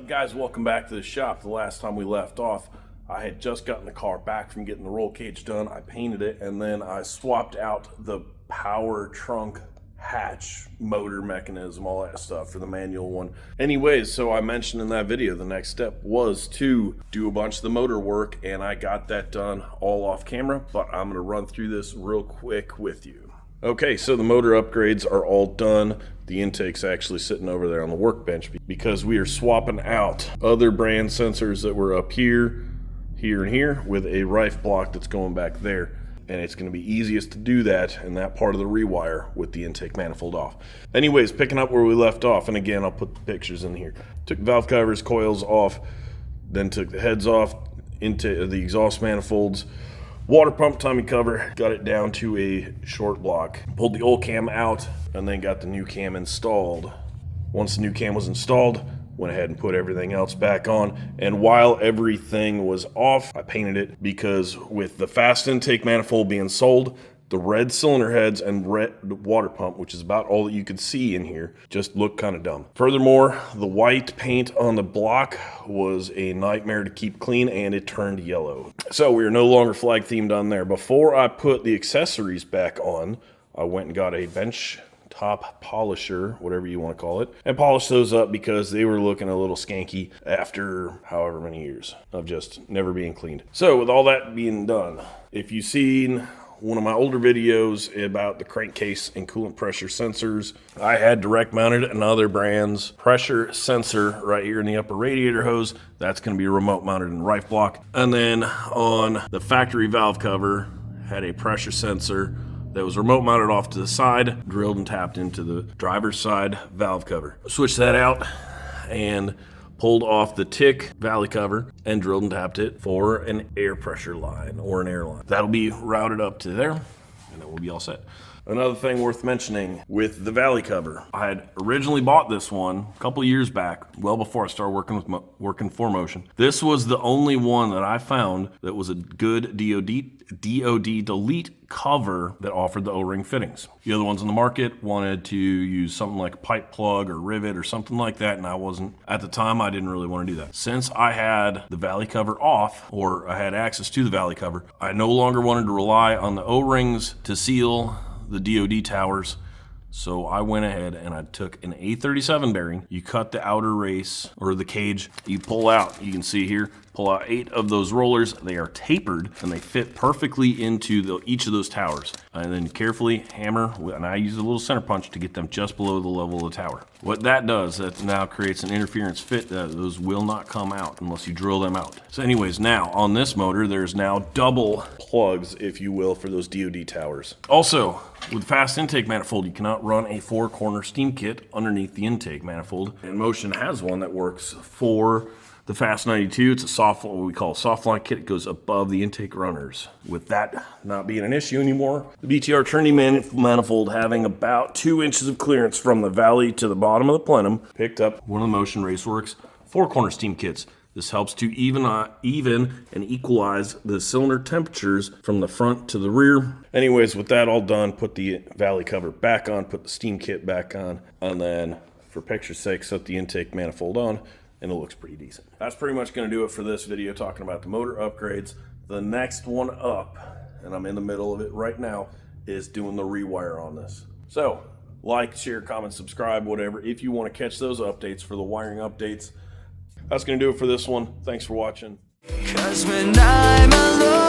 up, guys? Welcome back to the shop. The last time we left off, I had just gotten the car back from getting the roll cage done. I painted it, and then I swapped out the power trunk hatch motor mechanism, all that stuff, for the manual one. Anyways, so I mentioned in that video the next step was to do a bunch of the motor work, and I got that done all off camera, but I'm going to run through this real quick with you. Okay, so the motor upgrades are all done. The intake's actually sitting over there on the workbench because we are swapping out other brand sensors that were up here, here, and here with a Rife block that's going back there. And it's going to be easiest to do that in that part of the rewire with the intake manifold off. Anyways, picking up where we left off, and again, I'll put the pictures in here. Took valve covers, coils off, then took the heads off into the exhaust manifolds. Water pump tummy cover, got it down to a short block. Pulled the old cam out and then got the new cam installed. Once the new cam was installed, went ahead and put everything else back on. And while everything was off, I painted it because with the fast intake manifold being sold, the red cylinder heads and red water pump, which is about all that you could see in here, just looked kind of dumb. Furthermore, the white paint on the block was a nightmare to keep clean, and it turned yellow. So we are no longer flag themed on there. Before I put the accessories back on, I went and got a bench top polisher, whatever you want to call it, and polished those up because they were looking a little skanky after however many years of just never being cleaned. So with all that being done, if you've seen one of my older videos about the crankcase and coolant pressure sensors, I had direct mounted another brand's pressure sensor right here in the upper radiator hose. That's going to be remote mounted in the Rife block. And then on the factory valve cover, had a pressure sensor that was remote mounted off to the side, drilled and tapped into the driver's side valve cover. Switched that out and pulled off the tick valley cover and drilled and tapped it for an air pressure line or an air line. That'll be routed up to there, and then we'll be all set. Another thing worth mentioning with the valley cover, I had originally bought this one a couple years back, well before I started working for Motion. This was the only one that I found that was a good DOD delete cover that offered the O-ring fittings. The other ones on the market wanted to use something like a pipe plug or rivet or something like that, and I wasn't, at the time, I didn't really want to do that. Since I had the valley cover off, or I had access to the valley cover, I no longer wanted to rely on the O-rings to seal the DOD towers. So I went ahead and I took an A37 bearing. You cut the outer race or the cage, you pull out, you can see here, pull out 8 of those rollers. They are tapered and they fit perfectly into each of those towers. And then carefully hammer, and I use a little center punch to get them just below the level of the tower. What that does, that now creates an interference fit. Those will not come out unless you drill them out. So anyways, now on this motor, there's now double plugs, if you will, for those DOD towers. Also, with fast intake manifold, you cannot run a 4-corner steam kit underneath the intake manifold. And Motion has one that works for the Fast 92. It's a what we call a soft line kit. It goes above the intake runners. With that not being an issue anymore, the BTR Trinity manifold having about 2 inches of clearance from the valley to the bottom of the plenum, picked up one of the Motion Raceworks 4-corner steam kits. This helps to even and equalize the cylinder temperatures from the front to the rear. Anyways, with that all done, put the valley cover back on, put the steam kit back on, and then for picture's sake, set the intake manifold on, and it looks pretty decent. That's pretty much going to do it for this video talking about the motor upgrades. The next one up, and I'm in the middle of it right now, is doing the rewire on this. So like, share, comment, subscribe, whatever, if you want to catch those updates for the wiring updates. That's going to do it for this one. Thanks for watching. 'Cause when I'm alone